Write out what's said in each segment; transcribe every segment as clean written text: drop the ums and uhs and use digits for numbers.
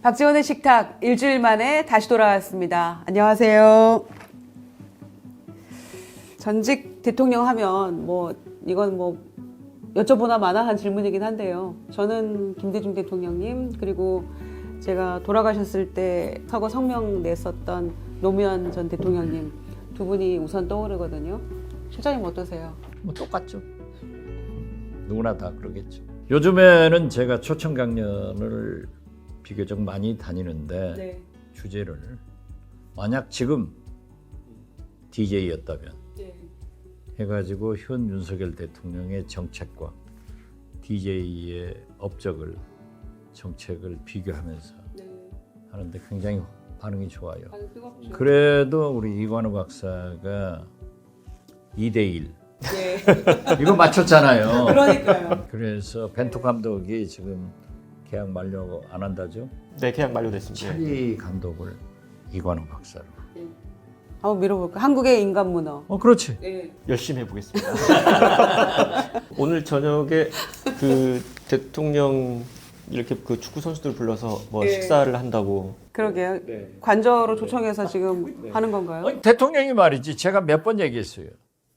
박지원의 식탁 일주일 만에 다시 돌아왔습니다. 안녕하세요. 전직 대통령 하면 이건 여쭤보나 마나한 질문이긴 한데요. 저는 김대중 대통령님 그리고 제가 돌아가셨을 때 사고 성명 냈었던 노무현 전 대통령님 두 분이 우선 떠오르거든요. 실장님 어떠세요? 똑같죠. 누구나 다 그러겠죠. 요즘에는 제가 초청 강연을 비교적 많이 다니는데 네. 주제를 만약 지금 DJ였다면 네. 해가지고 현 윤석열 대통령의 정책과 DJ의 업적을 정책을 비교하면서 네. 하는데 굉장히 반응이 좋아요. 아주 뜨겁죠. 그래도 우리 이관우 박사가 2대1 네. 이거 맞췄잖아요. 그러니까요. 그래서 벤투 감독이 지금 계약 만료 안 한다죠? 네, 계약 만료됐습니다. 찰리 감독을 이관우 박사로. 한번 밀어볼까? 한국의 인간 문어. 그렇지. 네. 열심히 해보겠습니다. 오늘 저녁에 그 대통령 이렇게 그 축구 선수들 불러서 네. 식사를 한다고. 그러게요. 관저로 초청해서 지금 하는 건가요? 대통령이 말이지 제가 몇 번 얘기했어요.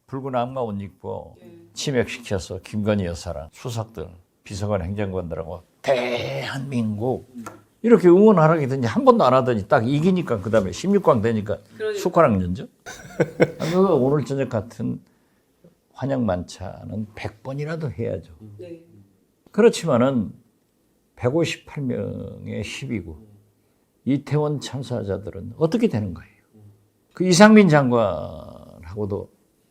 붉은 악마 옷 입고 치맥시켜서 김건희 여사랑 수석들, 비서관 행정관들하고 대한민국 이렇게 응원하라고 했더니 한 번도 안 하더니 딱 이기니까 그 다음에 16강 되니까 숟가락 연죠. 오늘 저녁 같은 환영 만찬은 100번이라도 해야죠. 네. 그렇지만은 158명의 10이고 이태원 참사자들은 어떻게 되는 거예요? 그 이상민 장관하고도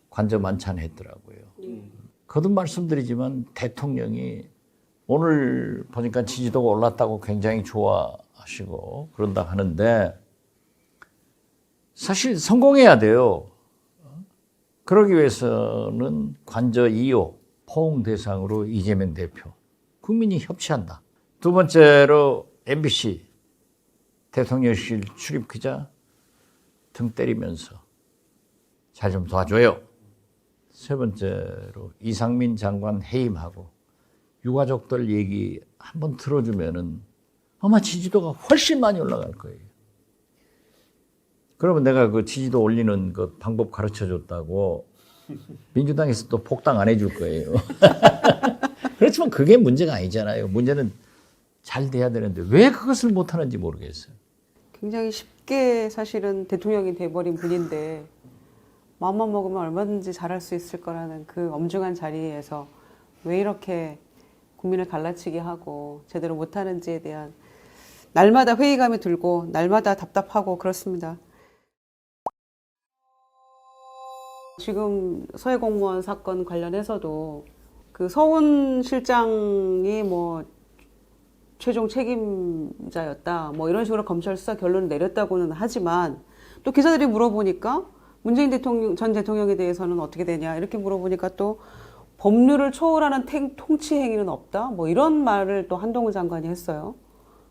관저 만찬했더라고요. 거듭 말씀드리지만 대통령이 오늘 보니까 지지도가 올랐다고 굉장히 좋아하시고 그런다 하는데 사실 성공해야 돼요. 그러기 위해서는 관저 2호 포옹 대상으로 이재명 대표 국민이 협치한다. 두 번째로 MBC 대통령실 출입 기자 등 때리면서 잘 좀 도와줘요. 세 번째로 이상민 장관 해임하고 유가족들 얘기 한번 들어주면은 아마 지지도가 훨씬 많이 올라갈 거예요. 그러면 내가 그 지지도 올리는 그 방법 가르쳐 줬다고 민주당에서 또 복당 안 해줄 거예요. 그렇지만 그게 문제가 아니잖아요. 문제는 잘 돼야 되는데 왜 그것을 못하는지 모르겠어요. 굉장히 쉽게 사실은 대통령이 돼버린 분인데 마음만 먹으면 얼마든지 잘할 수 있을 거라는 그 엄중한 자리에서 왜 이렇게 국민을 갈라치게 하고 제대로 못하는지에 대한 날마다 회의감이 들고 날마다 답답하고 그렇습니다. 지금 서해 공무원 사건 관련해서도 그 서훈 실장이 최종 책임자였다 이런 식으로 검찰 수사 결론을 내렸다고는 하지만 또 기자들이 물어보니까 문재인 전 대통령에 대해서는 어떻게 되냐 이렇게 물어보니까 또 법률을 초월하는 통치 행위는 없다 이런 말을 또 한동훈 장관이 했어요.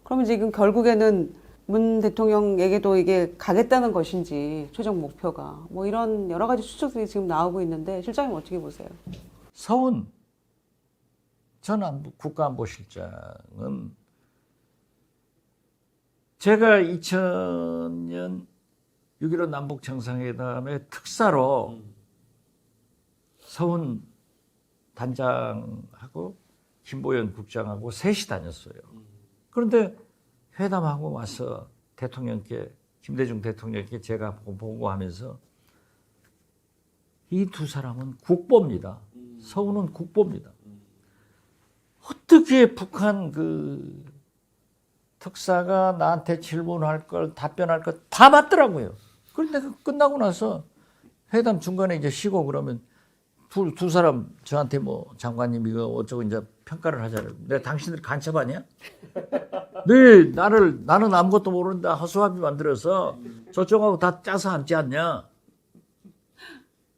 그러면 지금 결국에는 문 대통령에게도 이게 가겠다는 것인지 최종 목표가 이런 여러 가지 추측들이 지금 나오고 있는데 실장님 어떻게 보세요? 서훈 전 국가안보실장은 제가 2000년 6.15 남북 정상회담의 특사로 서훈 단장하고 김보연 국장하고 셋이 다녔어요. 그런데 회담하고 와서 대통령께 김대중 대통령께 제가 보고하면서 이 두 사람은 국보입니다. 서훈은 국보입니다. 어떻게 북한 그 특사가 나한테 질문할 걸 답변할 걸 다 맞더라고요. 그런데 끝나고 나서 회담 중간에 이제 쉬고 그러면 두 사람 저한테 장관님 이거 어쩌고 이제 평가를 하잖아요. 내가 당신들 간첩하냐? 네, 나는 아무것도 모르는데 허수아비 만들어서 저쪽하고 다 짜서 앉지 않냐?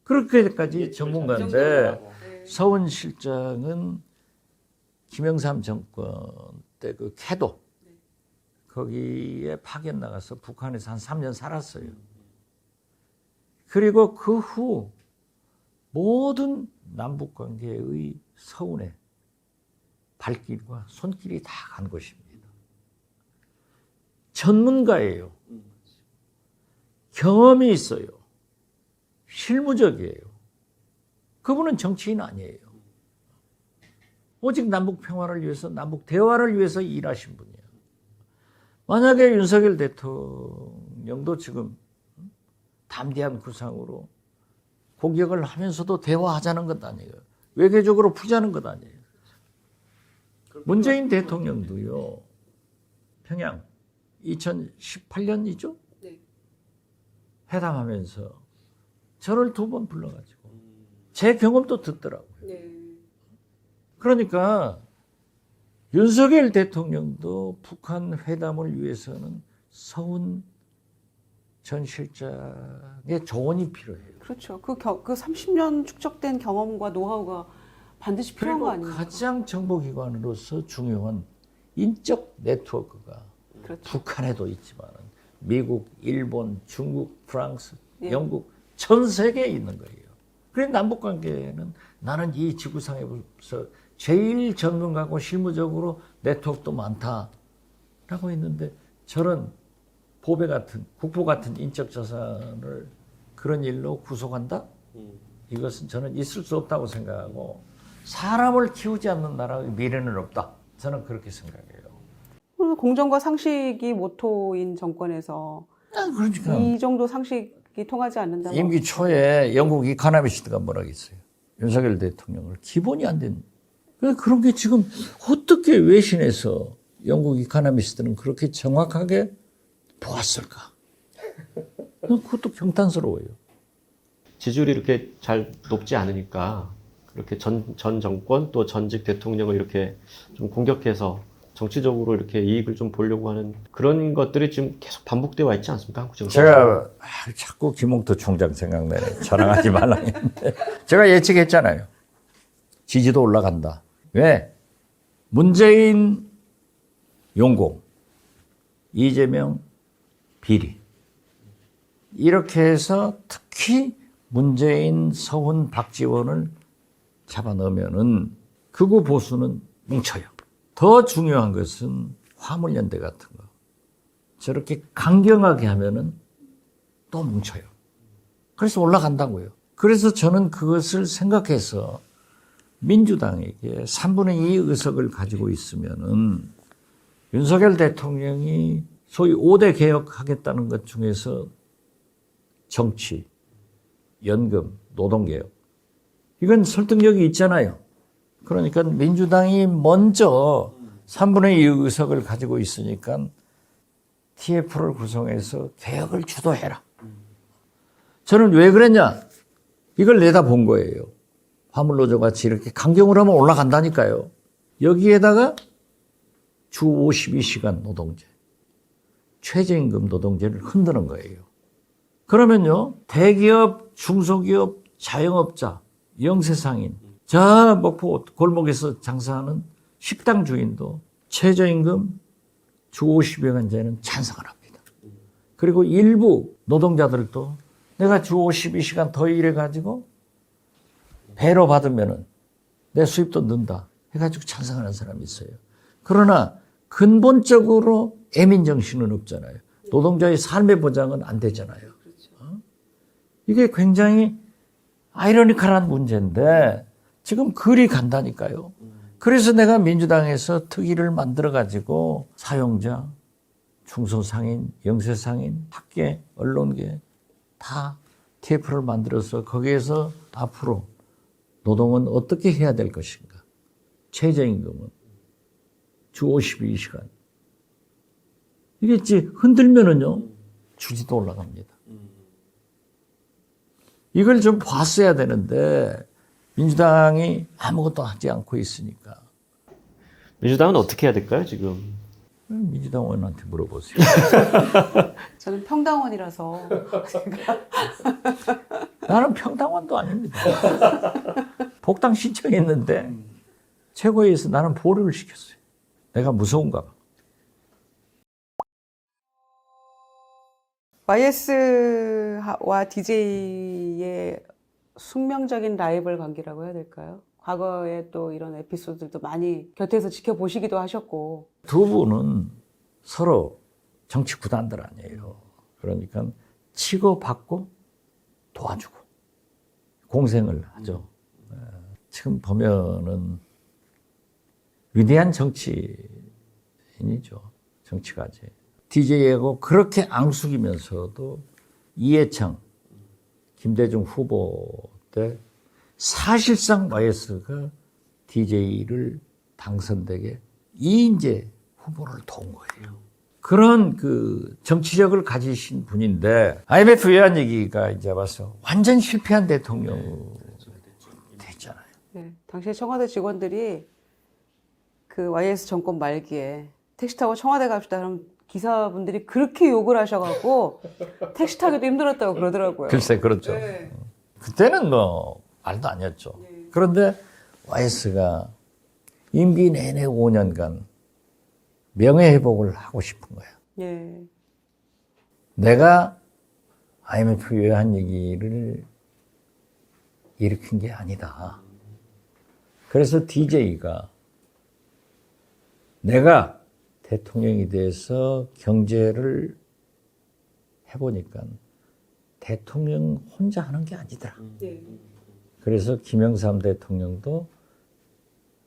그렇게까지 전문가인데 서훈 실장은 김영삼 정권 때 그 캐도 거기에 파견 나가서 북한에서 한 3년 살았어요. 그리고 그 후 모든 남북관계의 서운에 발길과 손길이 다 간 것입니다. 전문가예요. 경험이 있어요. 실무적이에요. 그분은 정치인 아니에요. 오직 남북 평화를 위해서, 남북 대화를 위해서 일하신 분이에요. 만약에 윤석열 대통령도 지금 담대한 구상으로 공격을 하면서도 대화하자는 것 아니에요. 외교적으로 풀자는 것 아니에요. 문재인 대통령도요, 평양 2018년이죠? 네. 회담하면서 저를 2번 불러가지고 제 경험도 듣더라고요. 네. 그러니까 윤석열 대통령도 북한 회담을 위해서는 서훈 전 실장의 조언이 필요해요. 그렇죠. 그 30년 축적된 경험과 노하우가 반드시 필요한 거 그리고 아닙니까? 가장 정보기관으로서 중요한 인적 네트워크가 그렇죠. 북한에도 있지만 미국, 일본, 중국, 프랑스, 예. 영국 전 세계에 있는 거예요. 그래서 남북관계는 나는 이 지구상에서 제일 전문가고 실무적으로 네트워크도 많다라고 했는데 저런 보배 같은 국보 같은 인적 자산을 그런 일로 구속한다? 이것은 저는 있을 수 없다고 생각하고 사람을 키우지 않는 나라의 미래는 없다. 저는 그렇게 생각해요. 공정과 상식이 모토인 정권에서 그러니까 이 정도 상식이 통하지 않는다면 임기 초에 영국 이카노미스트가 뭐라고 했어요. 윤석열 대통령을 기본이 안 된. 그런 게 지금 어떻게 외신에서 영국 이카노미스트는 그렇게 정확하게 보았을까? 그것도 경탄스러워요. 지지율이 이렇게 잘 높지 않으니까 그렇게 전 정권 또 전직 대통령을 이렇게 좀 공격해서 정치적으로 이렇게 이익을 좀 보려고 하는 그런 것들이 지금 계속 반복되어 와 있지 않습니까? 한국적으로. 제가 자꾸 김웅터 총장 생각나네. 자랑하지 말라 했는데 제가 예측했잖아요. 지지도 올라간다. 왜? 문재인 용공, 이재명 비리. 이렇게 해서 특히 문재인, 서훈, 박지원을 잡아넣으면은 극우 보수는 뭉쳐요. 더 중요한 것은 화물연대 같은 거. 저렇게 강경하게 하면은 또 뭉쳐요. 그래서 올라간다고요. 그래서 저는 그것을 생각해서 민주당에게 3분의 2 의석을 가지고 있으면은 윤석열 대통령이 소위 5대 개혁하겠다는 것 중에서 정치, 연금, 노동개혁. 이건 설득력이 있잖아요. 그러니까 민주당이 먼저 3분의 2 의석을 가지고 있으니까 TF를 구성해서 개혁을 주도해라. 저는 왜 그랬냐? 이걸 내다본 거예요. 화물노조 같이 이렇게 강경으로 하면 올라간다니까요. 여기에다가 주 52시간 노동제, 최저임금 노동제를 흔드는 거예요. 그러면요, 대기업, 중소기업, 자영업자, 영세상인, 저 목포 골목에서 장사하는 식당 주인도 최저임금 주 50여간제는 찬성을 합니다. 그리고 일부 노동자들도 내가 주 52시간 더 일해가지고 배로 받으면은 내 수입도 는다 해가지고 찬성하는 사람이 있어요. 그러나 근본적으로 애민 정신은 없잖아요. 노동자의 삶의 보장은 안 되잖아요. 이게 굉장히 아이러니컬한 문제인데 지금 그리 간다니까요. 그래서 내가 민주당에서 특위를 만들어가지고 사용자, 중소상인, 영세상인, 학계, 언론계 다 TF를 만들어서 거기에서 앞으로 노동은 어떻게 해야 될 것인가. 최저임금은 주 52시간. 이게 흔들면은요, 주지도 올라갑니다. 이걸 좀 봤어야 되는데 민주당이 아무것도 하지 않고 있으니까. 민주당은 어떻게 해야 될까요, 지금? 민주당 의원한테 물어보세요. 저는 평당원이라서 나는 평당원도 아닙니다. 복당 신청했는데 최고위에서 나는 보류를 시켰어요. 내가 무서운가 봐. YS와 DJ의 숙명적인 라이벌 관계라고 해야 될까요? 과거에 또 이런 에피소드들도 많이 곁에서 지켜보시기도 하셨고. 두 분은 서로 정치 구단들 아니에요. 그러니까 치고받고 도와주고 공생을 하죠. 지금 보면은 위대한 정치인이죠. 정치가지. DJ하고 그렇게 앙숙이면서도 이해창, 김대중 후보 때 사실상 YS가 DJ를 당선되게 이인재 후보를 도운 거예요. 그런 그 정치력을 가지신 분인데 IMF 외환 얘기가 이제 와서 완전 실패한 대통령 됐잖아요. 네, 당시 청와대 직원들이 그 YS 정권 말기에 택시 타고 청와대 갑시다. 그럼 기사분들이 그렇게 욕을 하셔갖고 택시 타기도 힘들었다고 그러더라고요. 글쎄, 그렇죠. 네. 그때는 뭐 말도 아니었죠. 그런데 YS가 임기 내내 5년간 명예회복을 하고 싶은 거야. 예. 내가 IMF 외환 얘기를 일으킨 게 아니다. 그래서 DJ가 내가 대통령이 돼서 경제를 해보니까 대통령 혼자 하는 게 아니더라. 예. 그래서 김영삼 대통령도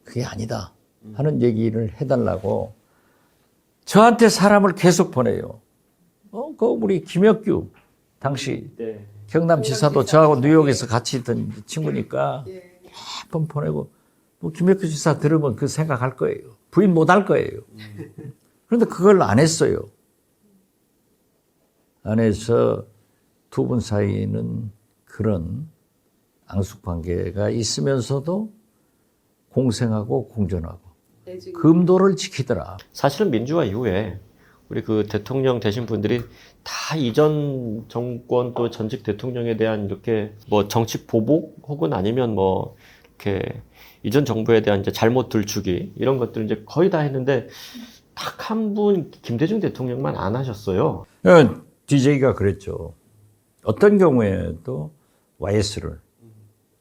그게 아니다 하는 얘기를 해달라고 저한테 사람을 계속 보내요. 그 우리 김혁규 당시 네. 경남지사도 저하고 뉴욕에서 같이 있던 친구니까 몇 번 보내고 뭐 김혁규 지사 들으면 그 생각할 거예요. 부인 못 할 거예요. 그런데 그걸 안 했어요. 안 해서 두 분 사이에는 그런 앙숙관계가 있으면서도 공생하고 공존하고 금도를 지키더라. 사실은 민주화 이후에 우리 그 대통령 되신 분들이 다 이전 정권 또 전직 대통령에 대한 이렇게 뭐 정치 보복 혹은 아니면 뭐 이렇게 이전 정부에 대한 이제 잘못 들추기 이런 것들을 이제 거의 다 했는데 딱 한 분 김대중 대통령만 안 하셨어요. DJ가 그랬죠. 어떤 경우에도 YS를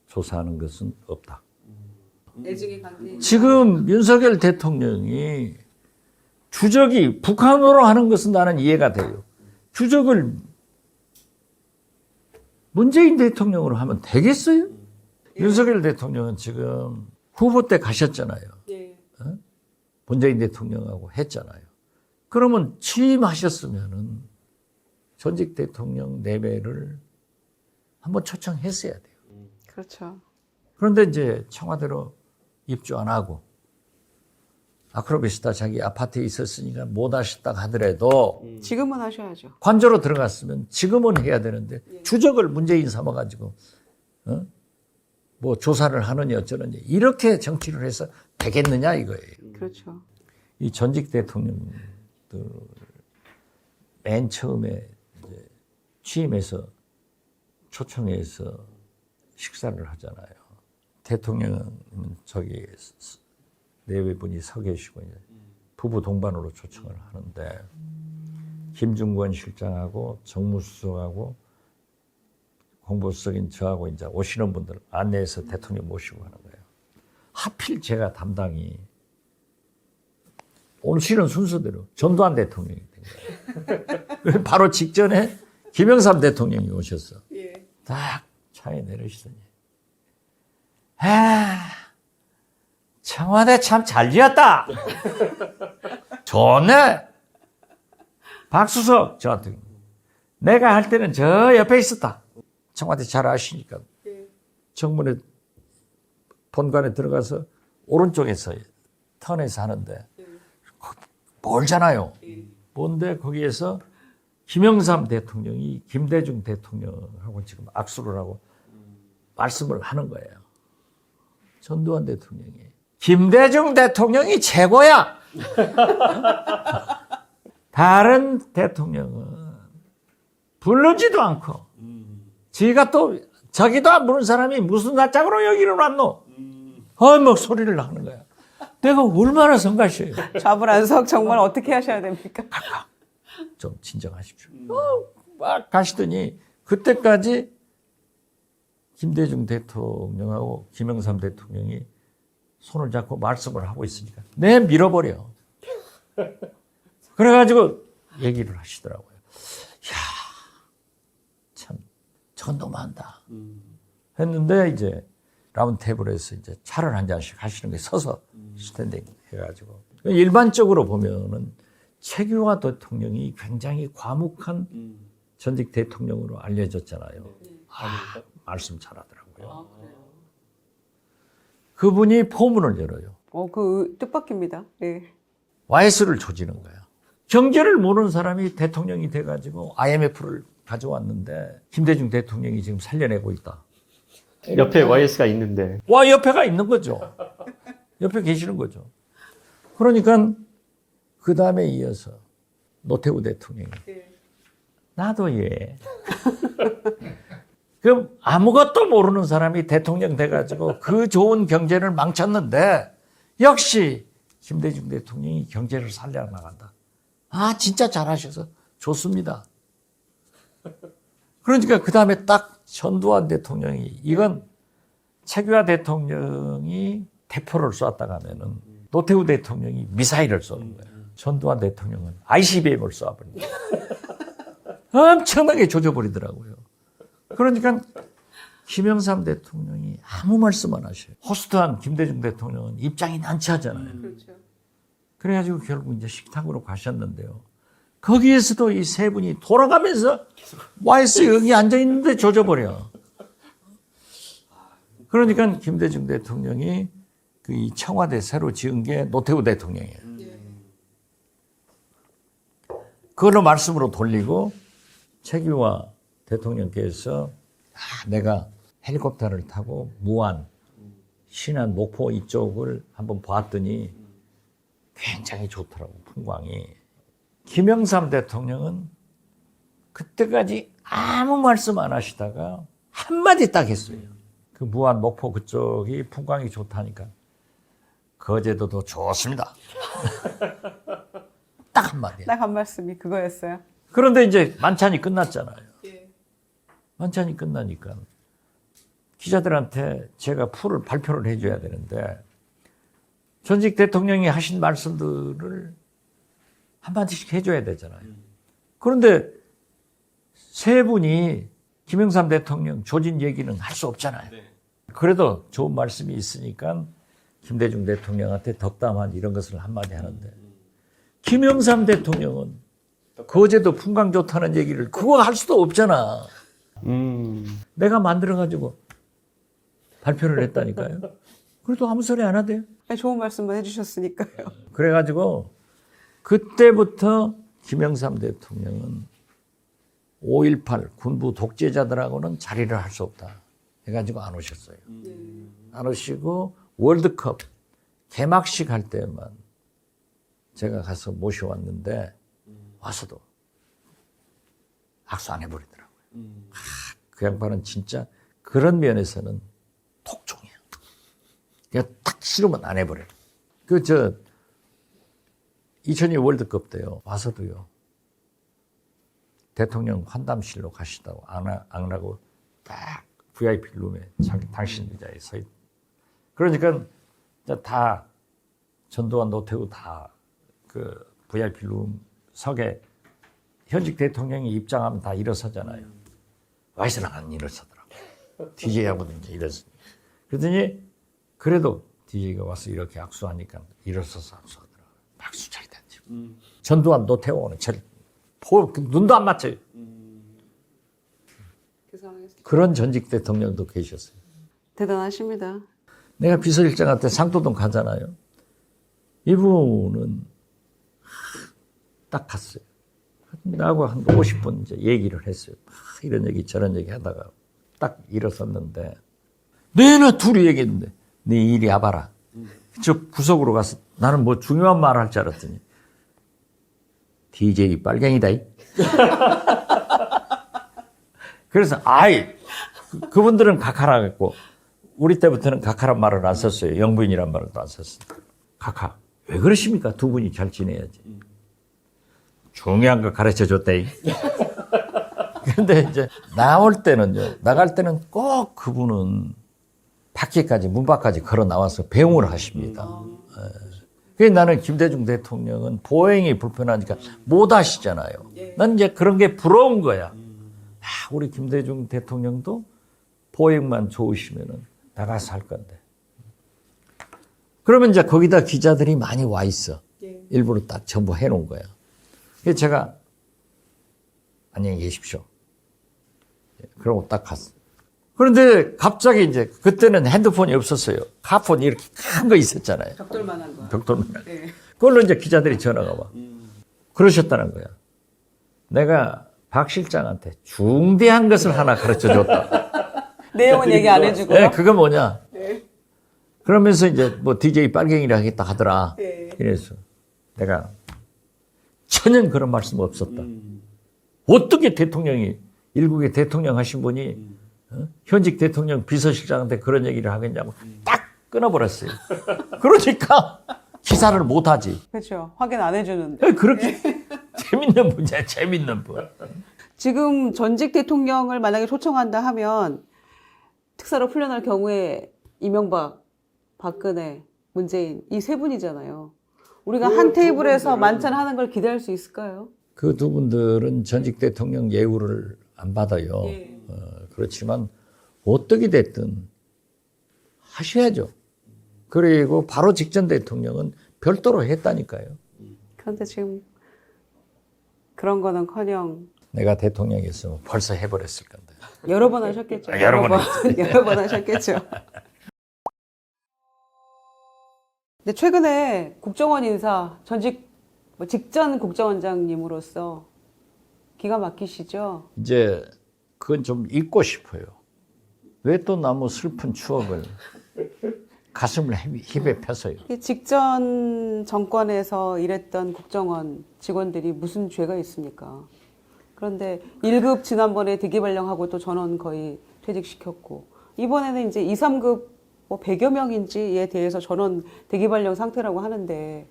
조사하는 것은 없다. 지금 윤석열 대통령이 주적이 북한으로 하는 것은 나는 이해가 돼요. 주적을 문재인 대통령으로 하면 되겠어요? 윤석열 대통령은 지금 후보 때 가셨잖아요. 문재인 대통령하고 했잖아요. 그러면 취임하셨으면은 전직 대통령 내외를 한번 초청했어야 돼요. 그렇죠. 그런데 이제 청와대로 입주 안 하고 아크로비스타 자기 아파트에 있었으니까 못 하셨다 하더라도 지금은 하셔야죠. 관저로 들어갔으면 지금은 해야 되는데 주적을 문재인 삼아가지고 뭐 조사를 하느니 어쩌느니 이렇게 정치를 해서 되겠느냐 이거예요. 그렇죠. 이 전직 대통령들 맨 처음에 이제 취임해서 초청해서 식사를 하잖아요. 대통령은 저기 내외분이 서 계시고 이제 부부 동반으로 초청을 하는데 김중권 실장하고 정무수석하고 홍보수석인 저하고 이제 오시는 분들 안내해서 대통령 모시고 하는 거예요. 하필 제가 담당이 오시는 순서대로 전두환 대통령이 된 거예요. 바로 직전에 김영삼 대통령이 오셨어. 딱 차에 내리시더니 청와대 참 잘 지었다. 좋네. 박수석 저한테 내가 할 때는 저 옆에 있었다. 청와대 잘 아시니까 정문에 본관에 들어가서 오른쪽에서 턴에서 하는데 멀잖아요. 뭔데 거기에서 김영삼 대통령이 김대중 대통령하고 지금 악수를 하고 말씀을 하는 거예요. 전두환 대통령이 김대중 대통령이 최고야. 다른 대통령은 부르지도 않고 지가 또 자기도 안 부른 사람이 무슨 낯짝으로 여기를 왔노? 막 소리를 하는 거야. 내가 얼마나 성가셔요. 좌불안석 정말 어떻게 하셔야 됩니까? 좀 진정하십시오. 막 가시더니 그때까지 김대중 대통령하고 김영삼 대통령이 손을 잡고 말씀을 하고 있으니까 내 밀어버려. 그래가지고 얘기를 하시더라고요. 이야, 참, 저건 너무한다. 했는데 이제 라운드 테이블에서 이제 차를 한 잔씩 하시는 게 서서 스탠딩 해가지고. 일반적으로 보면은 최규하 대통령이 굉장히 과묵한 전직 대통령으로 알려졌잖아요. 말씀 잘하더라고요. 그분이 포문을 열어요. 그 뜻밖입니다. 예. YS를 조지는 거야. 경제를 모르는 사람이 대통령이 돼가지고 IMF를 가져왔는데 김대중 대통령이 지금 살려내고 있다. 옆에 YS가 있는데. 와, 옆에가 있는 거죠. 옆에 계시는 거죠. 그러니까 그 다음에 이어서 노태우 대통령이 나도 얘. 그럼 아무것도 모르는 사람이 대통령 돼가지고 그 좋은 경제를 망쳤는데 역시 김대중 대통령이 경제를 살려나간다. 아, 진짜 잘하셔서 좋습니다. 그러니까 그 다음에 딱 전두환 대통령이 이건 최규하 대통령이 대포를 쐈다가 하면은 노태우 대통령이 미사일을 쏘는 거예요. 전두환 대통령은 ICBM을 쏴버린 거예요. 엄청나게 조져버리더라고요. 그러니까 김영삼 대통령이 아무 말씀 안 하셔요. 호스트한 김대중 대통령은 입장이 난처하잖아요. 그렇죠. 그래가지고 결국 이제 식탁으로 가셨는데요. 거기에서도 이 세 분이 돌아가면서 YS 여기 앉아있는데 조져버려. 그러니까 김대중 대통령이 그 이 청와대 새로 지은 게 노태우 대통령이에요. 그걸로 말씀으로 돌리고 최규하 대통령께서 내가 헬리콥터를 타고 무안, 신안, 목포 이쪽을 한번 봤더니 굉장히 좋더라고, 풍광이. 김영삼 대통령은 그때까지 아무 말씀 안 하시다가 한마디 딱 했어요. 그 무안, 목포 그쪽이 풍광이 좋다니까 거제도도 좋습니다. 딱 한마디. 딱 한 말씀이 그거였어요. 그런데 이제 만찬이 끝났잖아요. 만찬이 끝나니까 기자들한테 제가 발표를 해줘야 되는데 전직 대통령이 하신 말씀들을 한마디씩 해줘야 되잖아요. 그런데 세 분이 김영삼 대통령 조진 얘기는 할 수 없잖아요. 그래도 좋은 말씀이 있으니까 김대중 대통령한테 덕담한 이런 것을 한마디 하는데 김영삼 대통령은 거제도 풍광 좋다는 얘기를 그거 할 수도 없잖아. 내가 만들어가지고 발표를 했다니까요. 그래도 아무 소리 안 하대요. 좋은 말씀만 해주셨으니까요. 그래가지고 그때부터 김영삼 대통령은 5.18 군부 독재자들하고는 자리를 할 수 없다 해가지고 안 오셨어요. 안 오시고 월드컵 개막식 할 때만 제가 가서 모셔왔는데 와서도 악수 안 해버리더라고요. 그 양반은 진짜 그런 면에서는 독종이야. 그냥 딱 싫으면 안 해버려요. 2002 월드컵 때요. 와서도요. 대통령 환담실로 가시다고 안 하고 딱 VIP 룸에 당신 의자에 서 있. 그러니까 다 전두환, 노태우 다 그 VIP 룸 석에 현직 대통령이 입장하면 다 일어서잖아요. 와이스는 안 일어서더라고요. DJ하고도 이제 일어서. 그러더니 그래도 DJ가 와서 이렇게 악수하니까 일어서서 악수하더라고요. 박수 잘 던지고. 전두환, 노태우는 눈도 안 맞춰요. 그런 전직 대통령도 계셨어요. 대단하십니다. 내가 비서실장한테 상도동 가잖아요. 이분은 딱 갔어요. 나하고 한 50분 이제 얘기를 했어요. 이런 얘기 저런 얘기 하다가 딱 일어섰는데 내나 둘이 얘기했는데 네 이리 와봐라. 저 구석으로 가서 나는 뭐 중요한 말 할 줄 알았더니 DJ 빨갱이다. 그래서 그분들은 각하라 했고 우리 때부터는 각하란 말을 안 썼어요. 영부인이란 말을 안 썼어요. 각하. 왜 그러십니까? 두 분이 잘 지내야지. 중요한 거 가르쳐 줬대. 근데 이제 나갈 때는 꼭 그분은 밖에까지, 문 밖까지 걸어 나와서 배웅을 하십니다. 그래서 나는 김대중 대통령은 보행이 불편하니까 못 하시잖아요. 난 이제 그런 게 부러운 거야. 우리 김대중 대통령도 보행만 좋으시면은 나가서 할 건데. 그러면 이제 거기다 기자들이 많이 와 있어. 일부러 딱 전부 해놓은 거야. 그래서 제가 안녕히 계십시오. 그러고 딱 갔어. 그런데 갑자기 이제 그때는 핸드폰이 없었어요. 카폰 이렇게 큰 거 있었잖아요. 벽돌만한 거. 벽돌만. 네. 그걸로 이제 기자들이 전화가 와. 그러셨다는 거야. 내가 박 실장한테 중대한 것을 하나 가르쳐 줬다. 내용은 얘기 안 해주고요. 네, 그거 뭐냐. 네. 그러면서 이제 뭐 DJ 빨갱이라 하겠다 하더라. 네. 이래서 내가 전혀 그런 말씀 없었다. 어떻게 대통령이, 일국의 대통령 하신 분이 현직 대통령 비서실장한테 그런 얘기를 하겠냐고 딱 끊어버렸어요. 그러니까 기사를 못하지. 그렇죠. 확인 안 해주는데. 그렇게 재밌는 분이야, 재밌는 분. 지금 전직 대통령을 만약에 초청한다 하면 특사로 풀려날 경우에 이명박, 박근혜, 문재인 이 세 분이잖아요. 우리가 한 테이블에서 만찬하는 걸 기대할 수 있을까요? 그 두 분들은 전직 대통령 예우를 안 받아요. 예. 그렇지만 어떻게 됐든 하셔야죠. 그리고 바로 직전 대통령은 별도로 했다니까요. 그런데 지금 그런 거는커녕 내가 대통령이었으면 벌써 해버렸을 건데. 여러 번 하셨겠죠. 여러 번 여러 번 하셨겠죠. 근데 최근에 국정원 인사 전직 직전 국정원장님으로서 기가 막히시죠? 이제 그건 좀 잊고 싶어요. 왜 또 나무 슬픈 추억을 가슴을 힙에 펴서요. 직전 정권에서 일했던 국정원 직원들이 무슨 죄가 있습니까? 그런데 1급 지난번에 대기발령하고 또 전원 거의 퇴직시켰고 이번에는 이제 2, 3급 뭐 100여 명인지에 대해서 전원 대기발령 상태라고 하는데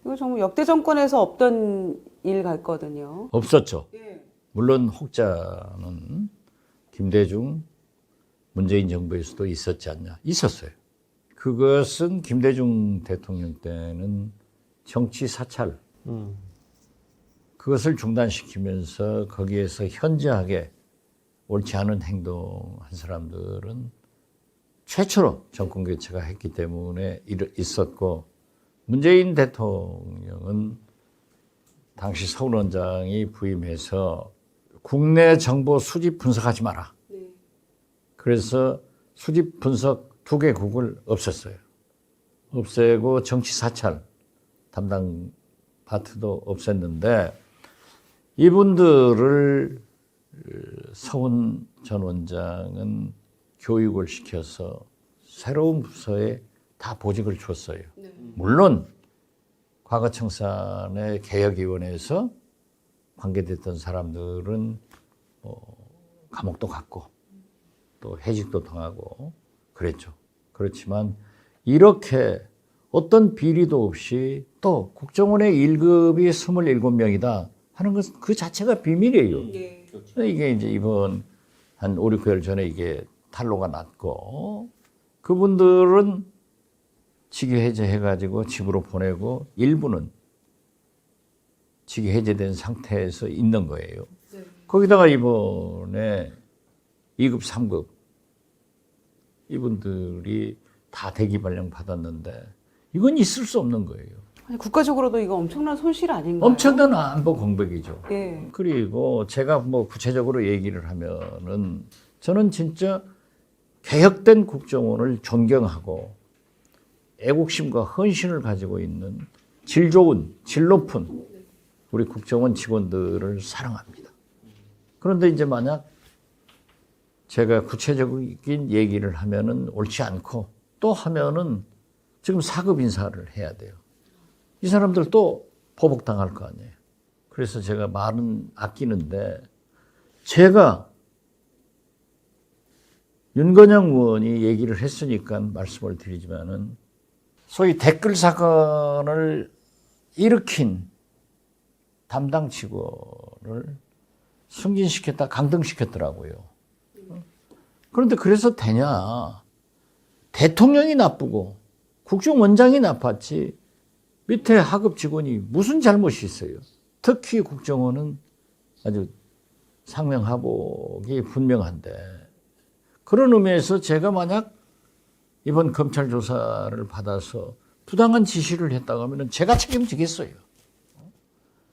이거 정말 역대 정권에서 없던 일 같거든요. 없었죠. 예. 물론 혹자는 김대중, 문재인 정부에서도 있었지 않냐. 있었어요. 그것은 김대중 대통령 때는 정치 사찰, 그것을 중단시키면서 거기에서 현저하게 옳지 않은 행동한 사람들은 최초로 정권 교체가 했기 때문에 있었고, 문재인 대통령은 당시 서울원장이 부임해서 국내 정보 수집 분석하지 마라. 네. 그래서 수집 분석 2개국을 없앴어요. 없애고 정치 사찰 담당 파트도 없앴는데 이분들을 서훈 전 원장은 교육을 시켜서 새로운 부서에 다 보직을 줬어요. 네. 물론 과거청산의 개혁위원회에서 관계됐던 사람들은 감옥도 갔고 또 해직도 당하고 그랬죠. 그렇지만 이렇게 어떤 비리도 없이 또 국정원의 1급이 27명이다 하는 것은 그 자체가 비밀이에요. 네. 이게 이제 이번 한 5, 6개월 전에 이게 탄로가 났고 그분들은 직위 해제해가지고 집으로 보내고 일부는 직위 해제된 상태에서 있는 거예요. 네. 거기다가 이번에 2급, 3급 이분들이 다 대기발령 받았는데 이건 있을 수 없는 거예요. 아니, 국가적으로도 이거 엄청난 손실 아닌가요? 엄청난 안보 공백이죠. 예. 그리고 제가 뭐 구체적으로 얘기를 하면은 저는 진짜 개혁된 국정원을 존경하고 애국심과 헌신을 가지고 있는 질 좋은, 질 높은 우리 국정원 직원들을 사랑합니다. 그런데 이제 만약 제가 구체적인 얘기를 하면은 옳지 않고 또 하면은 지금 4급 인사를 해야 돼요. 이 사람들 또 보복당할 거 아니에요. 그래서 제가 말은 아끼는데 제가 윤건영 의원이 얘기를 했으니까 말씀을 드리지만은 소위 댓글 사건을 일으킨 담당 직원을 승진시켰다 강등시켰더라고요. 그런데 그래서 되냐. 대통령이 나쁘고 국정원장이 나빴지 밑에 하급 직원이 무슨 잘못이 있어요? 특히 국정원은 아주 상명하복이 분명한데 그런 의미에서 제가 만약 이번 검찰 조사를 받아서 부당한 지시를 했다고 하면 제가 책임지겠어요.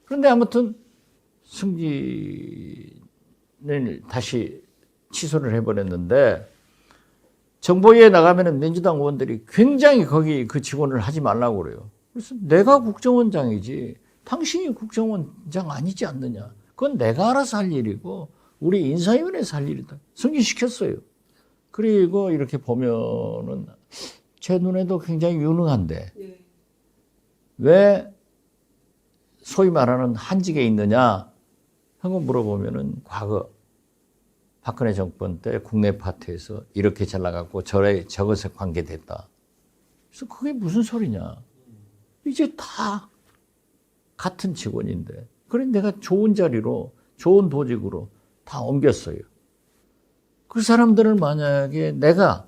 그런데 아무튼 승진을 다시 취소를 해버렸는데 정보위에 나가면 민주당 의원들이 굉장히 거기 그 직원을 하지 말라고 그래요. 그래서 내가 국정원장이지 당신이 국정원장 아니지 않느냐. 그건 내가 알아서 할 일이고 우리 인사위원회에서 할 일이다. 승진시켰어요. 그리고 이렇게 보면은 제 눈에도 굉장히 유능한데 왜 소위 말하는 한직에 있느냐 하고 물어보면은 과거 박근혜 정권 때 국내 파트에서 이렇게 잘 나갔고 저것에 관계됐다. 그래서 그게 무슨 소리냐. 이제 다 같은 직원인데. 그래 내가 좋은 자리로 좋은 보직으로 다 옮겼어요. 그 사람들을 만약에 내가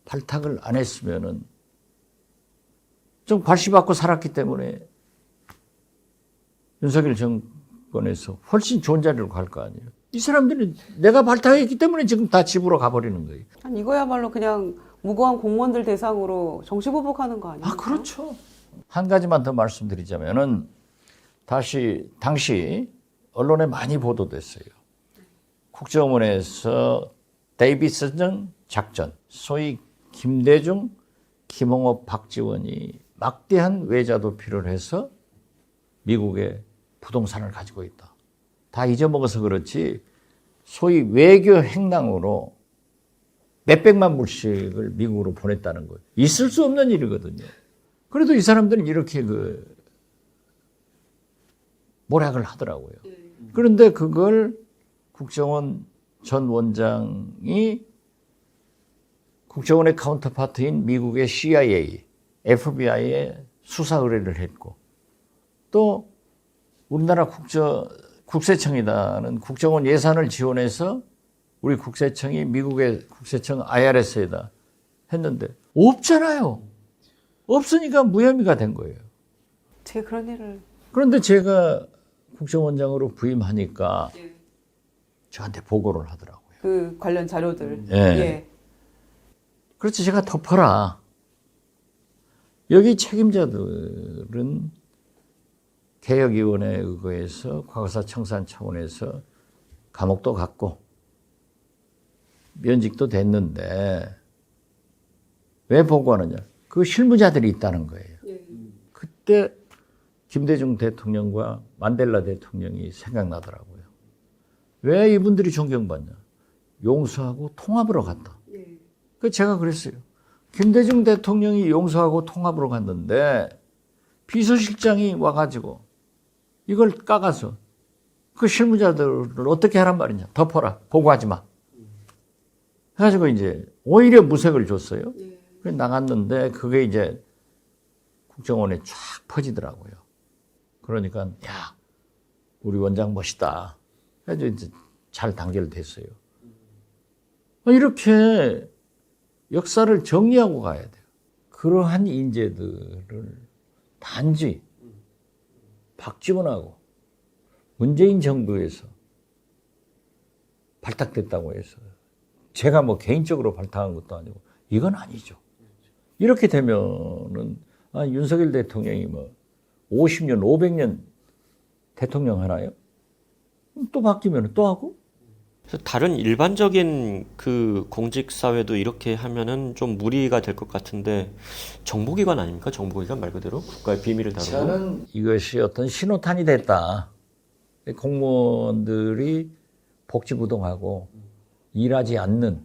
발탁을 안 했으면은 좀 괄시받고 살았기 때문에 윤석열 정권에서 훨씬 좋은 자리로 갈 거 아니에요. 이 사람들은 내가 발탁했기 때문에 지금 다 집으로 가버리는 거예요. 아니, 이거야말로 그냥 무고한 공무원들 대상으로 정치보복하는 거 아니에요? 아, 그렇죠. 한 가지만 더 말씀드리자면은 당시 언론에 많이 보도됐어요. 국정원에서 데이비스전 작전, 소위 김대중, 김홍업, 박지원이 막대한 외자 도피를 해서 미국에 부동산을 가지고 있다. 다 잊어먹어서 그렇지 소위 외교 행랑으로 몇백만 불씩을 미국으로 보냈다는 거예요. 있을 수 없는 일이거든요. 그래도 이 사람들은 이렇게 몰약을 하더라고요. 그런데 그걸 국정원 전 원장이 국정원의 카운터파트인 미국의 CIA, FBI에 수사 의뢰를 했고 또 우리나라 국세청이다는 국정원 예산을 지원해서 우리 국세청이 미국의 국세청 IRS에다 했는데 없잖아요. 없으니까 무혐의가 된 거예요. 제가 그런 일을. 그런데 제가 국정원장으로 부임하니까 저한테 보고를 하더라고요. 그 관련 자료들. 예. 예. 그렇지 제가 덮어라. 여기 책임자들은 개혁위원회에 의거해서 과거사 청산 차원에서 감옥도 갔고 면직도 됐는데 왜 보고하느냐. 그 실무자들이 있다는 거예요. 그때 김대중 대통령과 만델라 대통령이 생각나더라고요. 왜 이분들이 존경받냐. 용서하고 통합으로 갔다. 그 제가 그랬어요. 김대중 대통령이 용서하고 통합으로 갔는데 비서실장이 와가지고 이걸 까가서 그 실무자들을 어떻게 하란 말이냐. 덮어라. 보고하지 마. 해가지고 이제 오히려 무색을 줬어요. 그래서 나갔는데 그게 이제 국정원에 쫙 퍼지더라고요. 그러니까 야 우리 원장 멋있다. 해가지고 이제 잘 단결됐어요. 이렇게 역사를 정리하고 가야 돼요. 그러한 인재들을 단지 박지원하고 문재인 정부에서 발탁됐다고 해서 제가 뭐 개인적으로 발탁한 것도 아니고 이건 아니죠. 이렇게 되면은 윤석열 대통령이 뭐 50년, 500년 대통령 하나요? 또 바뀌면 또 하고? 그래서 다른 일반적인 그 공직 사회도 이렇게 하면은 좀 무리가 될 것 같은데 정보기관 아닙니까? 정보기관 말 그대로 국가의 비밀을 다루고. 저는 이것이 어떤 신호탄이 됐다. 공무원들이 복지부동하고 일하지 않는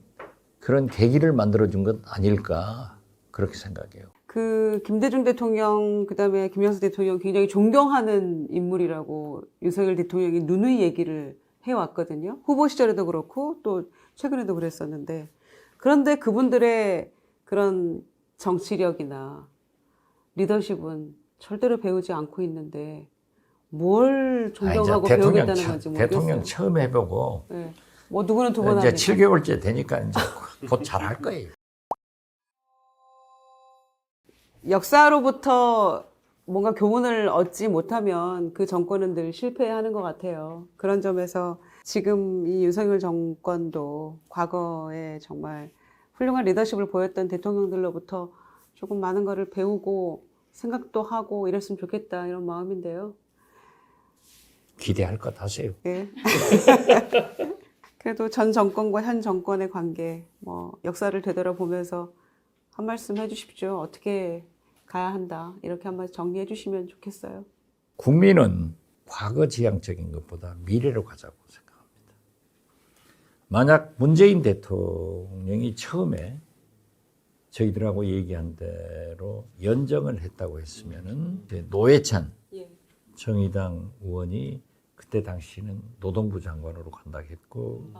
그런 계기를 만들어준 것 아닐까 그렇게 생각해요. 그 김대중 대통령 그다음에 김영삼 대통령 굉장히 존경하는 인물이라고 윤석열 대통령이 누누이 얘기를 해왔거든요. 후보 시절에도 그렇고 또 최근에도 그랬었는데 그런데 그분들의 그런 정치력이나 리더십은 절대로 배우지 않고 있는데 뭘 존경하고 배우겠다는 건지 모르겠어요. 대통령 처음 해보고 네. 뭐 누구는 두 번 이제 하니까. 7개월째 되니까 이제 곧 잘할 거예요. 역사로부터 뭔가 교훈을 얻지 못하면 그 정권은 늘 실패하는 것 같아요. 그런 점에서 지금 이 윤석열 정권도 과거에 정말 훌륭한 리더십을 보였던 대통령들로부터 조금 많은 거를 배우고 생각도 하고 이랬으면 좋겠다 이런 마음인데요. 기대할 것 하세요. 예. 그래도 전 정권과 현 정권의 관계, 뭐 역사를 되돌아보면서 한 말씀 해주십시오. 어떻게 가야 한다. 이렇게 한번 정리해 주시면 좋겠어요. 국민은 과거 지향적인 것보다 미래로 가자고 생각합니다. 만약 문재인 대통령이 처음에 저희들하고 얘기한 대로 연정을 했다고 했으면은 이제 노회찬 정의당 의원이 그때 당시는 노동부 장관으로 간다고 했고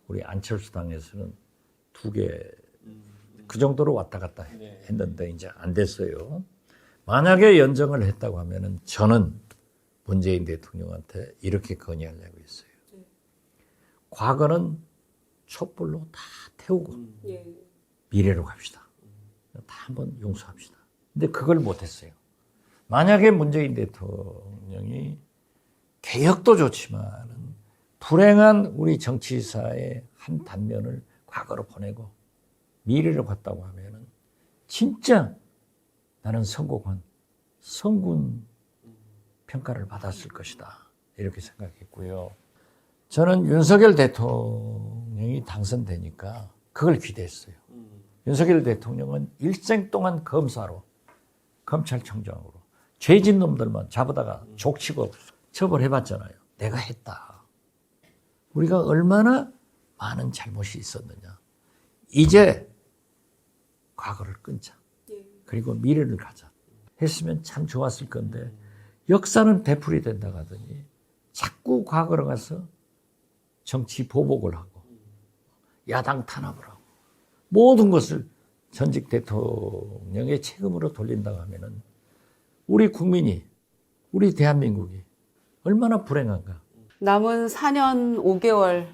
우리 안철수 당에서는 2개 그 정도로 왔다 갔다 했는데 이제 안 됐어요. 만약에 연정을 했다고 하면은 저는 문재인 대통령한테 이렇게 건의하려고 했어요. 과거는 촛불로 다 태우고 미래로 갑시다. 다 한번 용서합시다. 근데 그걸 못했어요. 만약에 문재인 대통령이 개혁도 좋지만 불행한 우리 정치사의 한 단면을 과거로 보내고 미래로 갔다고 하면은 진짜 나는 성공한 성군 평가를 받았을 것이다. 이렇게 생각했고요. 저는 윤석열 대통령이 당선되니까 그걸 기대했어요. 윤석열 대통령은 일생 동안 검사로, 검찰총장으로 죄진 놈들만 잡아다가 족치고 처벌해봤잖아요. 내가 했다. 우리가 얼마나 많은 잘못이 있었느냐. 이제 과거를 끊자. 그리고 미래를 가자. 했으면 참 좋았을 건데 역사는 되풀이 된다고 하더니 자꾸 과거로 가서 정치 보복을 하고 야당 탄압을 하고 모든 것을 전직 대통령의 책임으로 돌린다고 하면은 우리 국민이, 우리 대한민국이 얼마나 불행한가. 남은 4년 5개월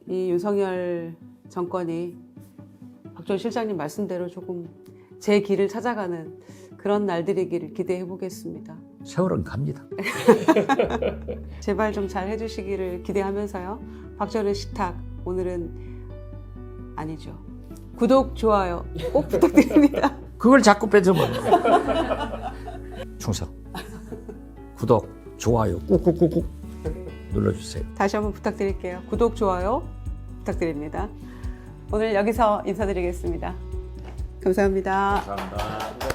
이 윤석열 정권이 박준 실장님 말씀대로 조금 제 길을 찾아가는 그런 날들이기를 기대해 보겠습니다. 세월은 갑니다. 제발 좀 잘 해주시기를 기대하면서요. 박정현의 식탁 오늘은 아니죠. 구독, 좋아요 꼭 부탁드립니다. 그걸 자꾸 뺏어먹어요. 충성, 구독, 좋아요 꾹꾹꾹꾹 눌러주세요. 다시 한번 부탁드릴게요. 구독, 좋아요 부탁드립니다. 오늘 여기서 인사드리겠습니다. 감사합니다. 감사합니다.